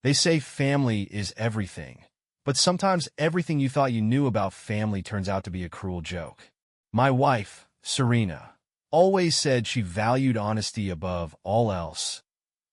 They say family is everything, but sometimes everything you thought you knew about family turns out to be a cruel joke. My wife, Serena, always said she valued honesty above all else.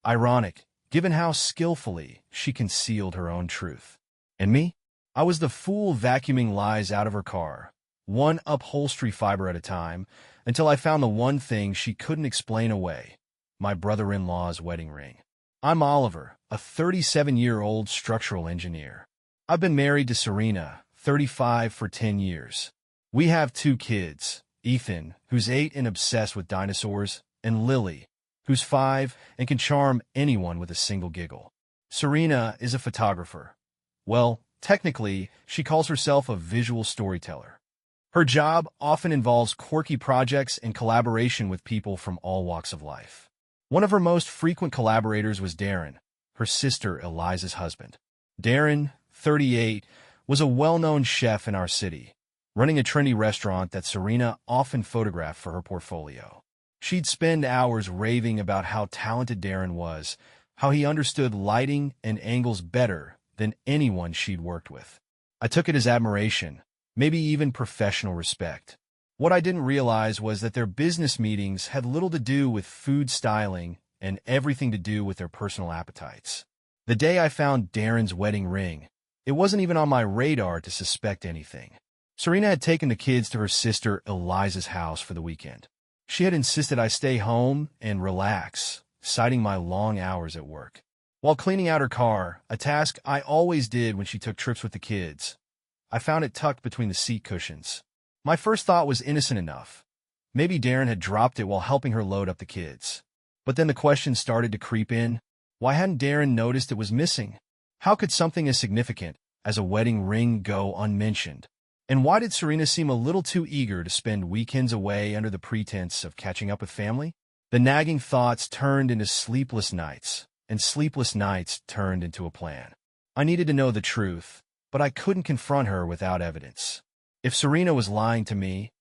Ironic, given how skillfully she concealed her own truth. And me? I was the fool vacuuming lies out of her car, one upholstery fiber at a time, until I found the one thing she couldn't explain away: my brother-in-law's wedding ring. I'm Oliver, a 37-year-old structural engineer. I've been married to Serena, 35, for 10 years. We have 2 kids, Ethan, who's 8 and obsessed with dinosaurs, and Lily, who's 5 and can charm anyone with a single giggle. Serena is a photographer. Well, technically, she calls herself a visual storyteller. Her job often involves quirky projects and collaboration with people from all walks of life. One of her most frequent collaborators was Darren, her sister Eliza's husband. Darren, 38, was a well-known chef in our city, running a trendy restaurant that Serena often photographed for her portfolio. She'd spend hours raving about how talented Darren was, how he understood lighting and angles better than anyone she'd worked with. I took it as admiration, maybe even professional respect. What I didn't realize was that their business meetings had little to do with food styling and everything to do with their personal appetites. The day I found Darren's wedding ring, it wasn't even on my radar to suspect anything. Serena had taken the kids to her sister Eliza's house for the weekend. She had insisted I stay home and relax, citing my long hours at work. While cleaning out her car, a task I always did when she took trips with the kids, I found it tucked between the seat cushions. My first thought was innocent enough. Maybe Darren had dropped it while helping her load up the kids. But then the questions started to creep in. Why hadn't Darren noticed it was missing? How could something as significant as a wedding ring go unmentioned? And why did Serena seem a little too eager to spend weekends away under the pretense of catching up with family? The nagging thoughts turned into sleepless nights, and sleepless nights turned into a plan. I needed to know the truth, but I couldn't confront her without evidence. If Serena was lying to me,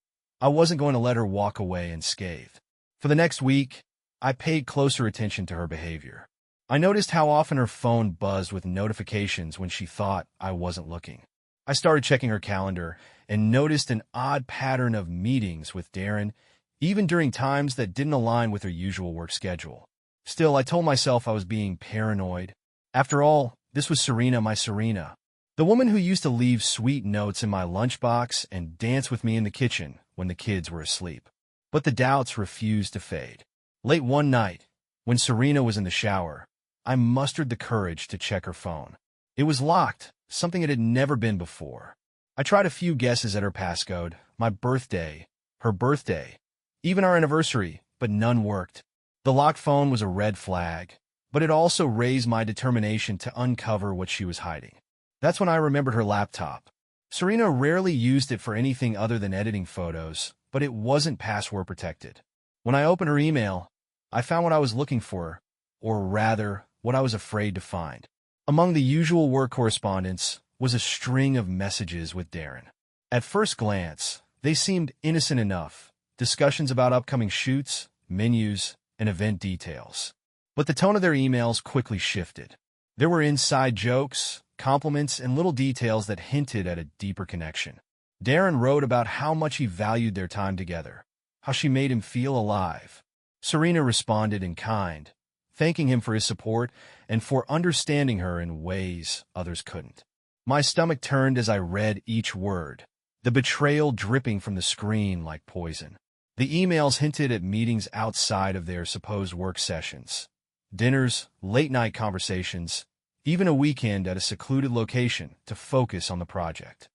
I wasn't going to let her walk away unscathed. For the next week, I paid closer attention to her behavior. I noticed how often her phone buzzed with notifications when she thought I wasn't looking. I started checking her calendar and noticed an odd pattern of meetings with Darren, even during times that didn't align with her usual work schedule. Still, I told myself I was being paranoid. After all, this was Serena, my Serena. The woman who used to leave sweet notes in my lunchbox and dance with me in the kitchen when the kids were asleep. But the doubts refused to fade. Late one night, when Serena was in the shower, I mustered the courage to check her phone. It was locked, something it had never been before. I tried a few guesses at her passcode, my birthday, her birthday, even our anniversary, but none worked. The locked phone was a red flag, but it also raised my determination to uncover what she was hiding. That's when I remembered her laptop. Serena rarely used it for anything other than editing photos, but it wasn't password protected. When I opened her email, I found what I was looking for, or rather, what I was afraid to find. Among the usual work correspondence was a string of messages with Darren. At first glance, they seemed innocent enough, discussions about upcoming shoots, menus, and event details. But the tone of their emails quickly shifted. There were inside jokes, compliments, and little details that hinted at a deeper connection. Darren wrote about how much he valued their time together, how she made him feel alive. Serena responded in kind, thanking him for his support and for understanding her in ways others couldn't. My stomach turned as I read each word, the betrayal dripping from the screen like poison. The emails hinted at meetings outside of their supposed work sessions, dinners, late-night conversations, even a weekend at a secluded location to focus on the project.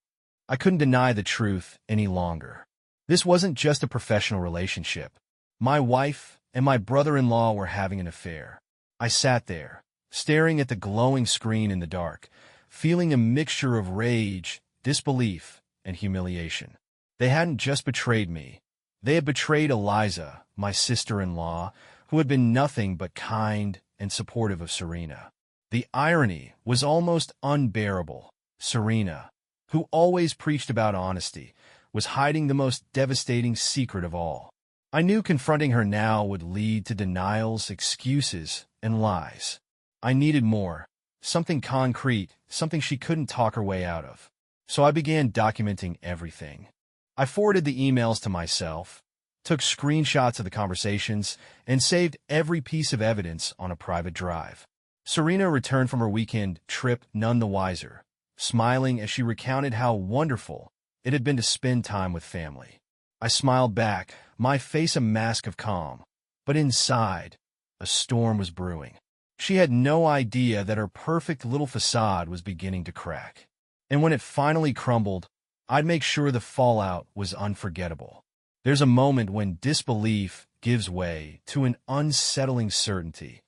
I couldn't deny the truth any longer. This wasn't just a professional relationship. My wife and my brother-in-law were having an affair. I sat there, staring at the glowing screen in the dark, feeling a mixture of rage, disbelief, and humiliation. They hadn't just betrayed me. They had betrayed Eliza, my sister-in-law, who had been nothing but kind and supportive of Serena. The irony was almost unbearable. Serena, who always preached about honesty, was hiding the most devastating secret of all. I knew confronting her now would lead to denials, excuses, and lies. I needed more. something concrete, something she couldn't talk her way out of. So I began documenting everything. I forwarded the emails to myself, took screenshots of the conversations, and saved every piece of evidence on a private drive. Serena returned from her weekend trip none the wiser, smiling as she recounted how wonderful it had been to spend time with family. I smiled back, my face a mask of calm, but inside, a storm was brewing. She had no idea that her perfect little facade was beginning to crack. And when it finally crumbled, I'd make sure the fallout was unforgettable. There's a moment when disbelief gives way to an unsettling certainty,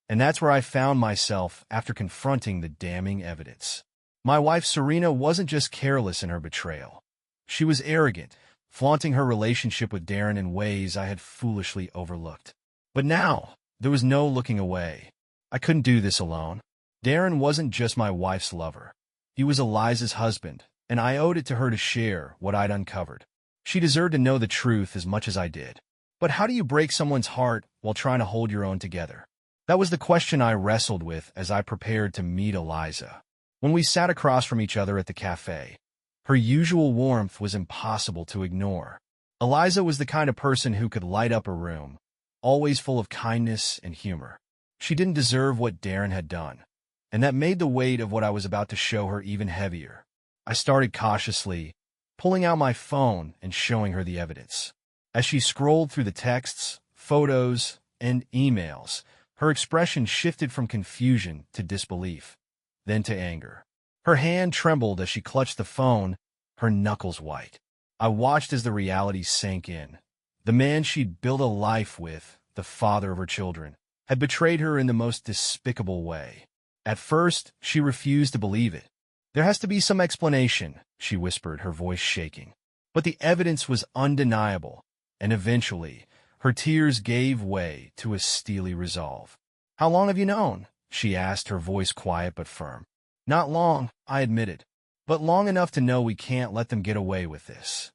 and that's where I found myself after confronting the damning evidence. My wife Serena wasn't just careless in her betrayal. She was arrogant, flaunting her relationship with Darren in ways I had foolishly overlooked. But now, there was no looking away. I couldn't do this alone. Darren wasn't just my wife's lover. He was Eliza's husband, and I owed it to her to share what I'd uncovered. She deserved to know the truth as much as I did. But how do you break someone's heart while trying to hold your own together? That was the question I wrestled with as I prepared to meet Eliza. When we sat across from each other at the cafe, her usual warmth was impossible to ignore. Eliza was the kind of person who could light up a room, always full of kindness and humor. She didn't deserve what Darren had done, and that made the weight of what I was about to show her even heavier. I started cautiously, pulling out my phone and showing her the evidence. As she scrolled through the texts, photos, and emails, her expression shifted from confusion to disbelief, then to anger. Her hand trembled as she clutched the phone, her knuckles white. I watched as the reality sank in. The man she'd built a life with, the father of her children, had betrayed her in the most despicable way. At first, she refused to believe it. "There has to be some explanation," she whispered, her voice shaking. But the evidence was undeniable, and eventually, her tears gave way to a steely resolve. "How long have you known?" she asked, her voice quiet but firm. "Not long," I admitted, "but long enough to know we can't let them get away with this."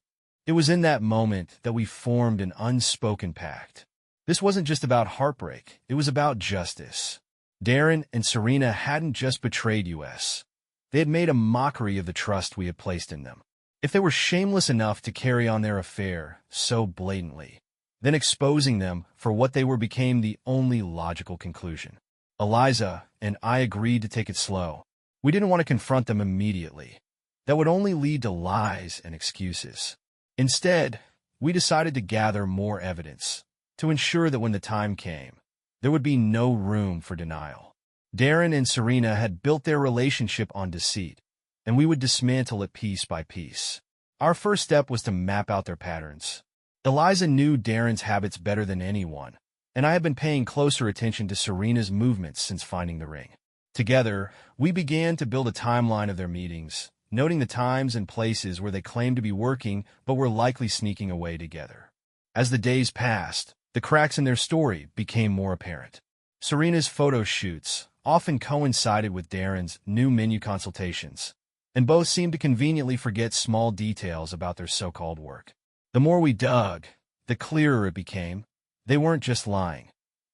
It was in that moment that we formed an unspoken pact. This wasn't just about heartbreak, it was about justice. Darren and Serena hadn't just betrayed us. They had made a mockery of the trust we had placed in them. If they were shameless enough to carry on their affair so blatantly, then exposing them for what they were became the only logical conclusion. Eliza and I agreed to take it slow. We didn't want to confront them immediately. That would only lead to lies and excuses. Instead, we decided to gather more evidence, to ensure that when the time came, there would be no room for denial. Darren and Serena had built their relationship on deceit, and we would dismantle it piece by piece. Our first step was to map out their patterns. Eliza knew Darren's habits better than anyone, and I had been paying closer attention to Serena's movements since finding the ring. Together, we began to build a timeline of their meetings, noting the times and places where they claimed to be working but were likely sneaking away together. As the days passed, the cracks in their story became more apparent. Serena's photo shoots often coincided with Darren's new menu consultations, and both seemed to conveniently forget small details about their so-called work. The more we dug, the clearer it became. They weren't just lying.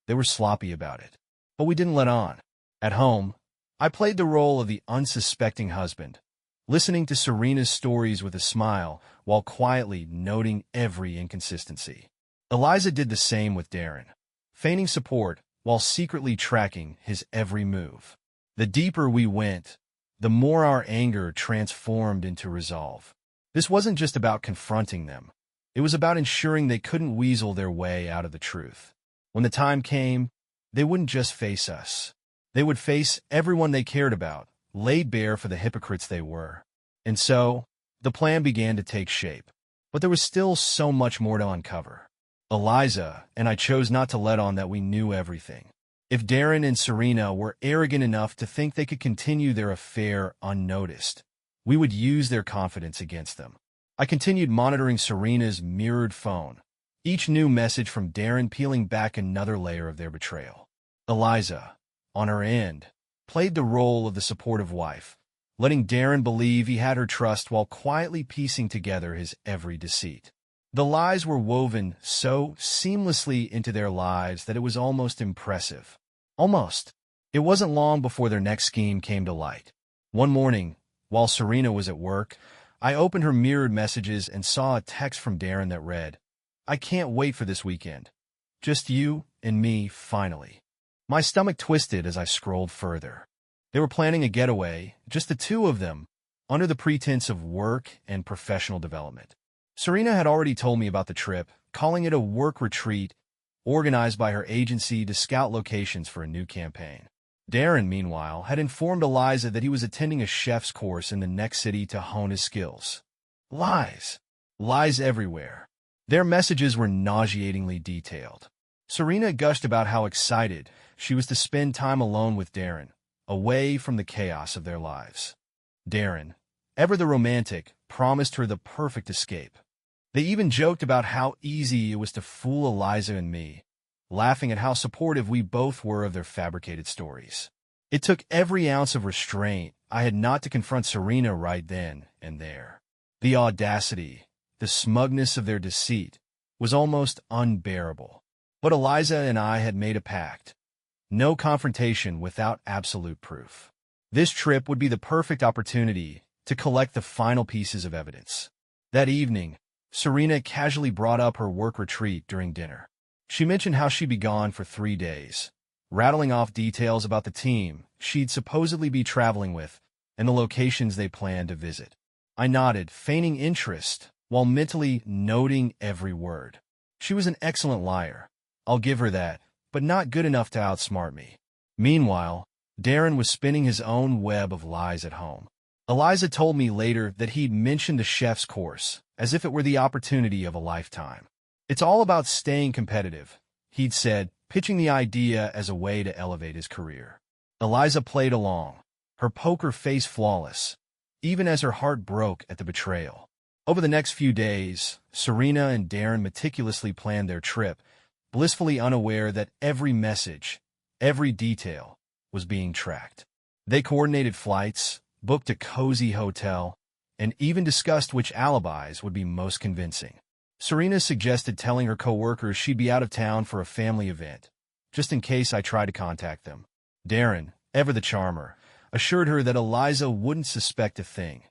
They were sloppy about it. But we didn't let on. At home, I played the role of the unsuspecting husband, listening to Serena's stories with a smile while quietly noting every inconsistency. Eliza did the same with Darren, feigning support while secretly tracking his every move. The deeper we went, the more our anger transformed into resolve. This wasn't just about confronting them. It was about ensuring they couldn't weasel their way out of the truth. When the time came, they wouldn't just face us. They would face everyone they cared about, laid bare for the hypocrites they were. And so, the plan began to take shape. But there was still so much more to uncover. Eliza and I chose not to let on that we knew everything. If Darren and Serena were arrogant enough to think they could continue their affair unnoticed, we would use their confidence against them. I continued monitoring Serena's mirrored phone, each new message from Darren peeling back another layer of their betrayal. Eliza, on her end, played the role of the supportive wife, letting Darren believe he had her trust while quietly piecing together his every deceit. The lies were woven so seamlessly into their lives that it was almost impressive. Almost. It wasn't long before their next scheme came to light. One morning, while Serena was at work, I opened her mirrored messages and saw a text from Darren that read, "I can't wait for this weekend. Just you and me, finally." My stomach twisted as I scrolled further. They were planning a getaway, just the two of them, under the pretense of work and professional development. Serena had already told me about the trip, calling it a work retreat organized by her agency to scout locations for a new campaign. Darren, meanwhile, had informed Eliza that he was attending a chef's course in the next city to hone his skills. Lies. Lies everywhere. Their messages were nauseatingly detailed. Serena gushed about how excited she was to spend time alone with Darren, away from the chaos of their lives. Darren, ever the romantic, promised her the perfect escape. They even joked about how easy it was to fool Eliza and me, laughing at how supportive we both were of their fabricated stories. It took every ounce of restraint I had not to confront Serena right then and there. The audacity, the smugness of their deceit was almost unbearable. But Eliza and I had made a pact. No confrontation without absolute proof. This trip would be the perfect opportunity to collect the final pieces of evidence. That evening, Serena casually brought up her work retreat during dinner. She mentioned how she'd be gone for 3 days, rattling off details about the team she'd supposedly be traveling with and the locations they planned to visit. I nodded, feigning interest, while mentally noting every word. She was an excellent liar. I'll give her that, but not good enough to outsmart me. Meanwhile, Darren was spinning his own web of lies at home. Eliza told me later that he'd mentioned the chef's course, as if it were the opportunity of a lifetime. It's all about staying competitive, he'd said, pitching the idea as a way to elevate his career. Eliza played along, her poker face flawless, even as her heart broke at the betrayal. Over the next few days, Serena and Darren meticulously planned their trip, blissfully unaware that every message, every detail, was being tracked. They coordinated flights, booked a cozy hotel, and even discussed which alibis would be most convincing. Serena suggested telling her coworkers she'd be out of town for a family event, just in case I tried to contact them. Darren, ever the charmer, assured her that Eliza wouldn't suspect a thing.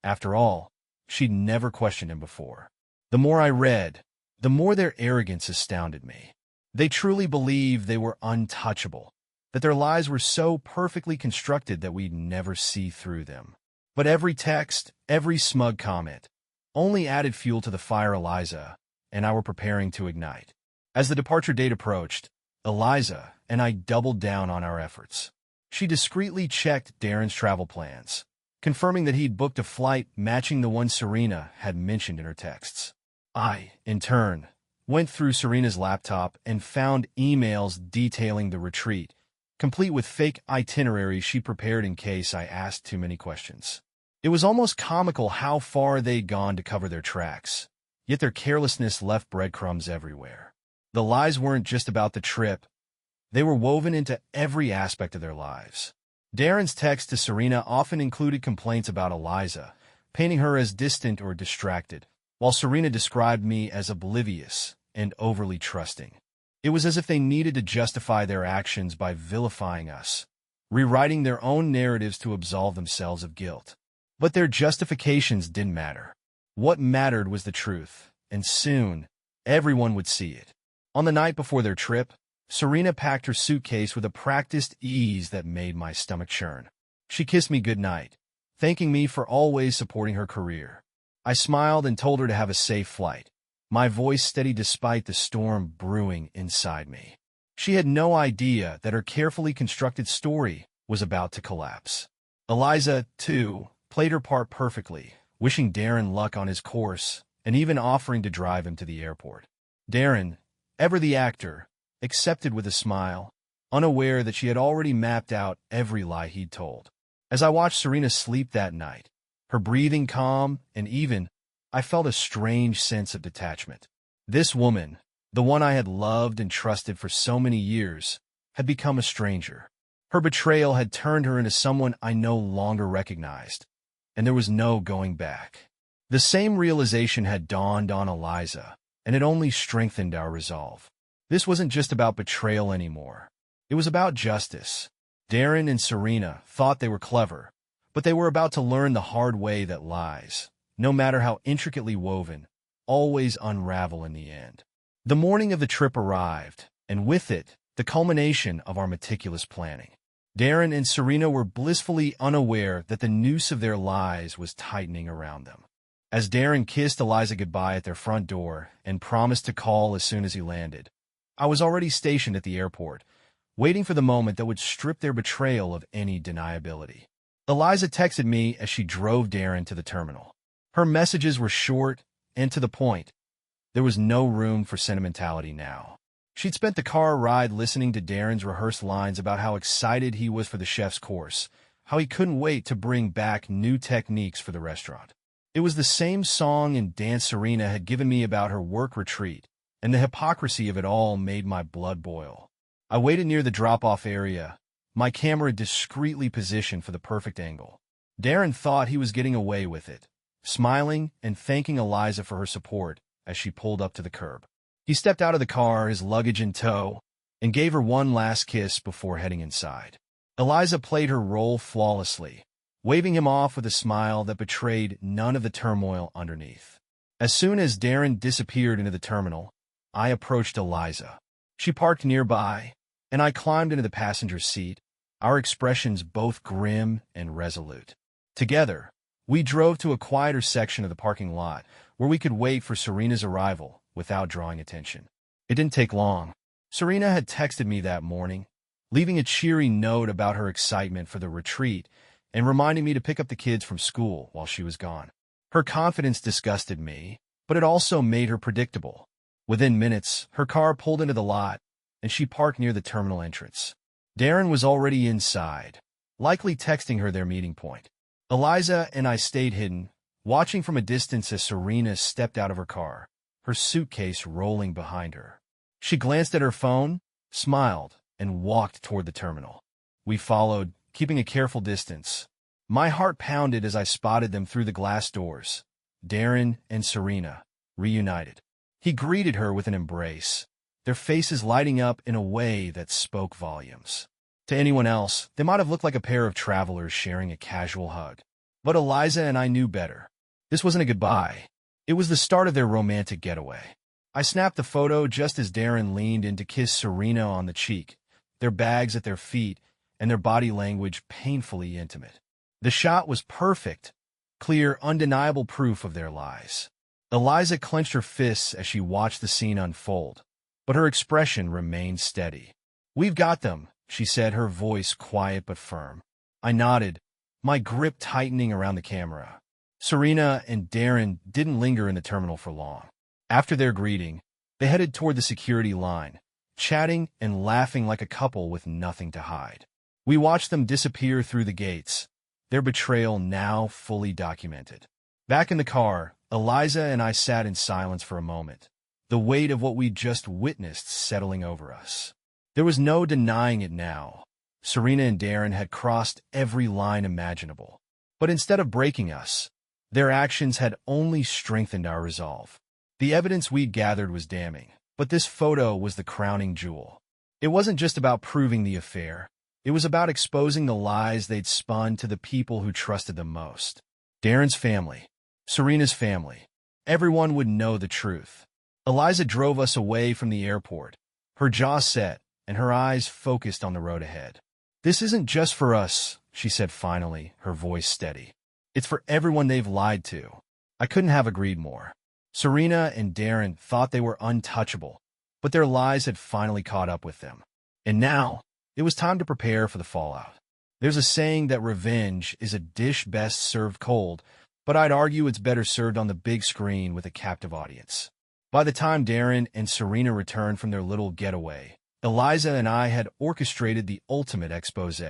After all, she'd never questioned him before. The more I read, the more their arrogance astounded me. They truly believed they were untouchable, that their lies were so perfectly constructed that we'd never see through them. But every text, every smug comment, only added fuel to the fire Eliza and I were preparing to ignite. As the departure date approached, Eliza and I doubled down on our efforts. She discreetly checked Darren's travel plans, confirming that he'd booked a flight matching the one Serena had mentioned in her texts. I, in turn, went through Serena's laptop and found emails detailing the retreat, complete with fake itineraries she prepared in case I asked too many questions. It was almost comical how far they'd gone to cover their tracks, yet their carelessness left breadcrumbs everywhere. The lies weren't just about the trip. They were woven into every aspect of their lives. Darren's text to Serena often included complaints about Eliza, painting her as distant or distracted, while Serena described me as oblivious and overly trusting. It was as if they needed to justify their actions by vilifying us, rewriting their own narratives to absolve themselves of guilt. But their justifications didn't matter. What mattered was the truth, and soon, everyone would see it. On the night before their trip, Serena packed her suitcase with a practiced ease that made my stomach churn. She kissed me goodnight, thanking me for always supporting her career. I smiled and told her to have a safe flight, my voice steady despite the storm brewing inside me. She had no idea that her carefully constructed story was about to collapse. Eliza, too, played her part perfectly, wishing Darren luck on his course and even offering to drive him to the airport. Darren, ever the actor, accepted with a smile, unaware that she had already mapped out every lie he'd told. As I watched Serena sleep that night, her breathing calm and even, I felt a strange sense of detachment. This woman, the one I had loved and trusted for so many years, had become a stranger. Her betrayal had turned her into someone I no longer recognized, and there was no going back. The same realization had dawned on Eliza, and it only strengthened our resolve. This wasn't just about betrayal anymore. It was about justice. Darren and Serena thought they were clever, but they were about to learn the hard way that lies, no matter how intricately woven, always unravel in the end. The morning of the trip arrived, and with it, the culmination of our meticulous planning. Darren and Serena were blissfully unaware that the noose of their lies was tightening around them. As Darren kissed Eliza goodbye at their front door and promised to call as soon as he landed, I was already stationed at the airport, waiting for the moment that would strip their betrayal of any deniability. Eliza texted me as she drove Darren to the terminal. Her messages were short and to the point. There was no room for sentimentality now. She'd spent the car ride listening to Darren's rehearsed lines about how excited he was for the chef's course, how he couldn't wait to bring back new techniques for the restaurant. It was the same song and dance Serena had given me about her work retreat, and the hypocrisy of it all made my blood boil. I waited near the drop-off area, my camera discreetly positioned for the perfect angle. Darren thought he was getting away with it, smiling and thanking Eliza for her support as she pulled up to the curb. He stepped out of the car, his luggage in tow, and gave her one last kiss before heading inside. Eliza played her role flawlessly, waving him off with a smile that betrayed none of the turmoil underneath. As soon as Darren disappeared into the terminal, I approached Eliza. She parked nearby, and I climbed into the passenger seat, our expressions both grim and resolute. Together, we drove to a quieter section of the parking lot where we could wait for Serena's arrival without drawing attention. It didn't take long. Serena had texted me that morning, leaving a cheery note about her excitement for the retreat and reminding me to pick up the kids from school while she was gone. Her confidence disgusted me, but it also made her predictable. Within minutes, her car pulled into the lot, and she parked near the terminal entrance. Darren was already inside, likely texting her their meeting point. Eliza and I stayed hidden, watching from a distance as Serena stepped out of her car, her suitcase rolling behind her. She glanced at her phone, smiled, and walked toward the terminal. We followed, keeping a careful distance. My heart pounded as I spotted them through the glass doors, Darren and Serena, reunited. He greeted her with an embrace, their faces lighting up in a way that spoke volumes. To anyone else, they might have looked like a pair of travelers sharing a casual hug. But Eliza and I knew better. This wasn't a goodbye. It was the start of their romantic getaway. I snapped the photo just as Darren leaned in to kiss Serena on the cheek, their bags at their feet, and their body language painfully intimate. The shot was perfect, clear, undeniable proof of their lies. Eliza clenched her fists as she watched the scene unfold, but her expression remained steady. "We've got them," she said, her voice quiet but firm. I nodded, my grip tightening around the camera. Serena and Darren didn't linger in the terminal for long. After their greeting, they headed toward the security line, chatting and laughing like a couple with nothing to hide. We watched them disappear through the gates, their betrayal now fully documented. Back in the car, Eliza and I sat in silence for a moment, the weight of what we'd just witnessed settling over us. There was no denying it now. Serena and Darren had crossed every line imaginable. But instead of breaking us, their actions had only strengthened our resolve. The evidence we'd gathered was damning, but this photo was the crowning jewel. It wasn't just about proving the affair. It was about exposing the lies they'd spun to the people who trusted them most. Darren's family, Serena's family. Everyone would know the truth. Eliza drove us away from the airport, her jaw set and her eyes focused on the road ahead. "This isn't just for us," she said finally, her voice steady. "It's for everyone they've lied to." I couldn't have agreed more. Serena and Darren thought they were untouchable, but their lies had finally caught up with them. And now, it was time to prepare for the fallout. There's a saying that revenge is a dish best served cold, but I'd argue it's better served on the big screen with a captive audience. By the time Darren and Serena returned from their little getaway, Eliza and I had orchestrated the ultimate expose.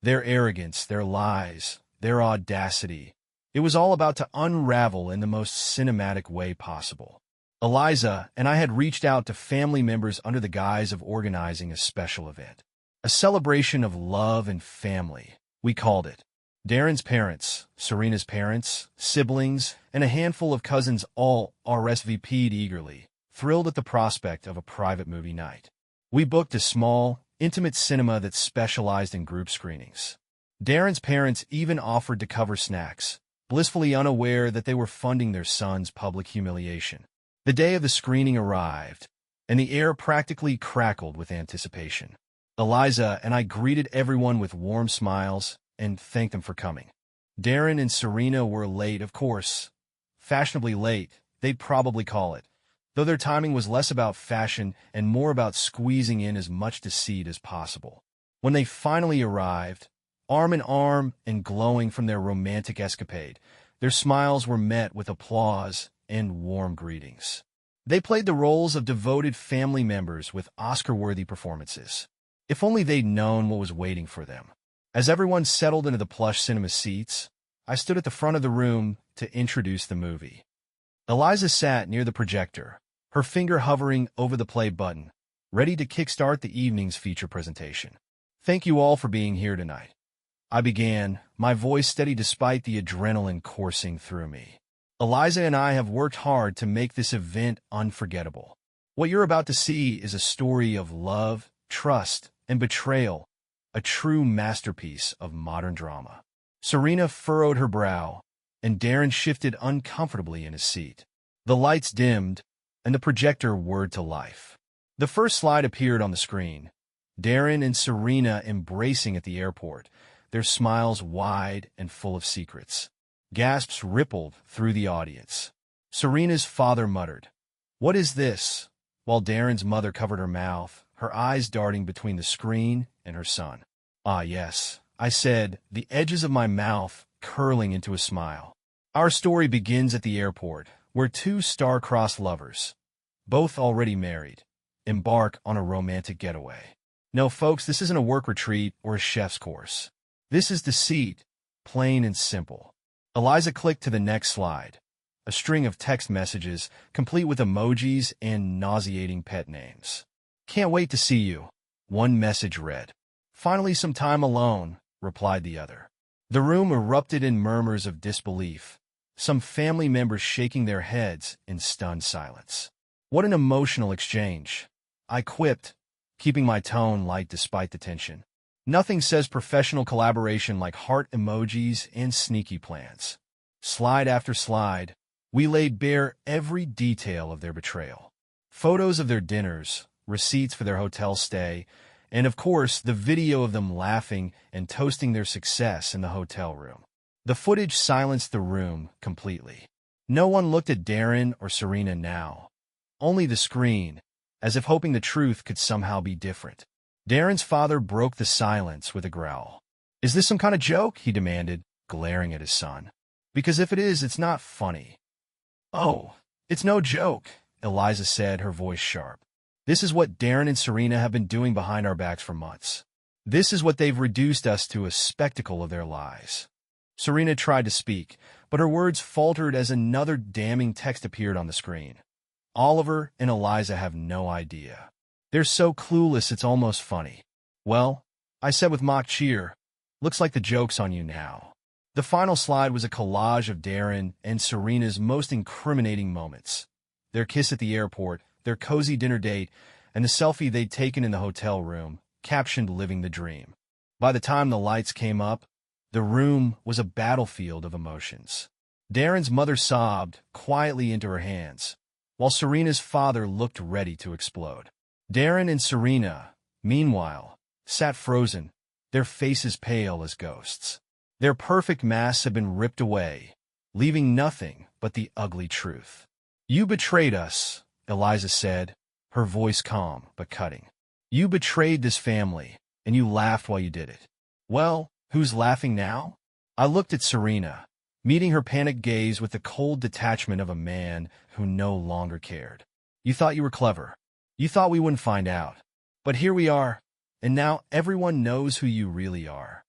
Their arrogance, their lies, their audacity. It was all about to unravel in the most cinematic way possible. Eliza and I had reached out to family members under the guise of organizing a special event. A celebration of love and family, we called it. Darren's parents, Serena's parents, siblings, and a handful of cousins all RSVP'd eagerly, thrilled at the prospect of a private movie night. We booked a small, intimate cinema that specialized in group screenings. Darren's parents even offered to cover snacks, blissfully unaware that they were funding their son's public humiliation. The day of the screening arrived, and the air practically crackled with anticipation. Eliza and I greeted everyone with warm smiles and thanked them for coming. Darren and Serena were late, of course. Fashionably late, they'd probably call it, though their timing was less about fashion and more about squeezing in as much deceit as possible. When they finally arrived, arm in arm and glowing from their romantic escapade, their smiles were met with applause and warm greetings. They played the roles of devoted family members with Oscar-worthy performances. If only they'd known what was waiting for them. As everyone settled into the plush cinema seats, I stood at the front of the room to introduce the movie. Eliza sat near the projector, her finger hovering over the play button, ready to kickstart the evening's feature presentation. "Thank you all for being here tonight," I began, my voice steady despite the adrenaline coursing through me. "Eliza and I have worked hard to make this event unforgettable. What you're about to see is a story of love, trust, and betrayal, a true masterpiece of modern drama." Serena furrowed her brow, and Darren shifted uncomfortably in his seat. The lights dimmed, and the projector whirred to life. The first slide appeared on the screen. Darren and Serena embracing at the airport, their smiles wide and full of secrets. Gasps rippled through the audience. Serena's father muttered, "What is this?" while Darren's mother covered her mouth, her eyes darting between the screen and her son. "Ah, yes," I said, the edges of my mouth curling into a smile. Our story begins at the airport, where two star-crossed lovers, both already married, embark on a romantic getaway. No, folks, this isn't a work retreat or a chef's course. This is deceit, plain and simple. Eliza clicked to the next slide, a string of text messages, complete with emojis and nauseating pet names. "Can't wait to see you," one message read. "Finally some time alone," replied the other. The room erupted in murmurs of disbelief, some family members shaking their heads in stunned silence. "What an emotional exchange," I quipped, keeping my tone light despite the tension. Nothing says professional collaboration like heart emojis and sneaky plans. Slide after slide, we laid bare every detail of their betrayal. Photos of their dinners, receipts for their hotel stay, and of course, the video of them laughing and toasting their success in the hotel room. The footage silenced the room completely. No one looked at Darren or Serena now. Only the screen, as if hoping the truth could somehow be different. Darren's father broke the silence with a growl. "Is this some kind of joke?" he demanded, glaring at his son. "Because if it is, it's not funny." "Oh, it's no joke," Eliza said, her voice sharp. "This is what Darren and Serena have been doing behind our backs for months. This is what they've reduced us to, a spectacle of their lies." Serena tried to speak, but her words faltered as another damning text appeared on the screen. "Oliver and Eliza have no idea. They're so clueless it's almost funny." "Well," I said with mock cheer, "looks like the joke's on you now." The final slide was a collage of Darren and Serena's most incriminating moments. Their kiss at the airport, their cozy dinner date, and the selfie they'd taken in the hotel room, captioned "Living the Dream." By the time the lights came up, the room was a battlefield of emotions. Darren's mother sobbed quietly into her hands, while Serena's father looked ready to explode. Darren and Serena, meanwhile, sat frozen, their faces pale as ghosts. Their perfect masks had been ripped away, leaving nothing but the ugly truth. "You betrayed us," Eliza said, her voice calm but cutting. "You betrayed this family, and you laughed while you did it. Well, who's laughing now?" I looked at Serena, meeting her panicked gaze with the cold detachment of a man who no longer cared. "You thought you were clever. You thought we wouldn't find out. But here we are, and now everyone knows who you really are."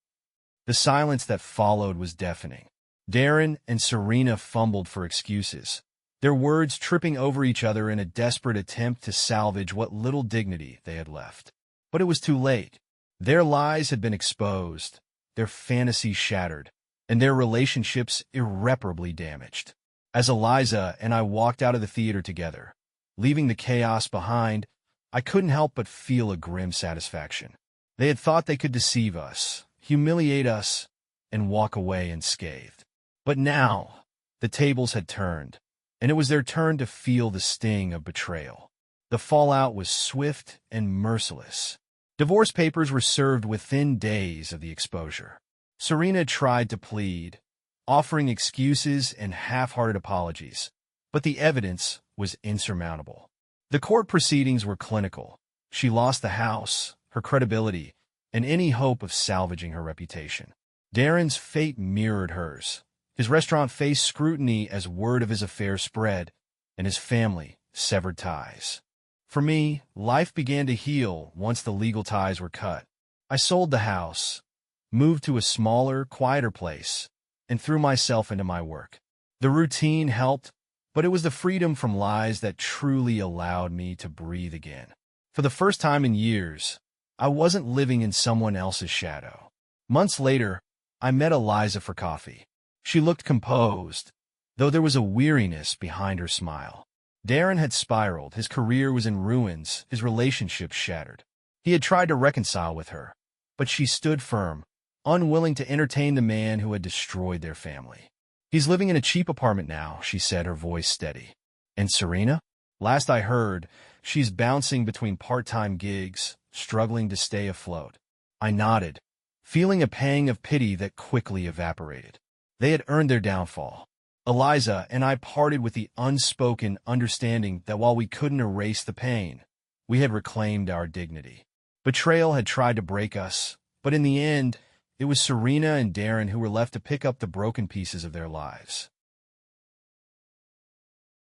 The silence that followed was deafening. Darren and Serena fumbled for excuses, their words tripping over each other in a desperate attempt to salvage what little dignity they had left. But it was too late. Their lies had been exposed, their fantasies shattered, and their relationships irreparably damaged. As Eliza and I walked out of the theater together, leaving the chaos behind, I couldn't help but feel a grim satisfaction. They had thought they could deceive us, humiliate us, and walk away unscathed. But now, the tables had turned, and it was their turn to feel the sting of betrayal. The fallout was swift and merciless. Divorce papers were served within days of the exposure. Serena tried to plead, offering excuses and half-hearted apologies, but the evidence was insurmountable. The court proceedings were clinical. She lost the house, her credibility, and any hope of salvaging her reputation. Darren's fate mirrored hers. His restaurant faced scrutiny as word of his affair spread, and his family severed ties. For me, life began to heal once the legal ties were cut. I sold the house, moved to a smaller, quieter place, and threw myself into my work. The routine helped, but it was the freedom from lies that truly allowed me to breathe again. For the first time in years, I wasn't living in someone else's shadow. Months later, I met Eliza for coffee. She looked composed, though there was a weariness behind her smile. Darren had spiraled, his career was in ruins, his relationships shattered. He had tried to reconcile with her, but she stood firm, unwilling to entertain the man who had destroyed their family. "He's living in a cheap apartment now," she said, her voice steady. "And Serena? Last I heard, she's bouncing between part-time gigs, struggling to stay afloat." I nodded, feeling a pang of pity that quickly evaporated. They had earned their downfall. Eliza and I parted with the unspoken understanding that while we couldn't erase the pain, we had reclaimed our dignity. Betrayal had tried to break us, but in the end, it was Serena and Darren who were left to pick up the broken pieces of their lives.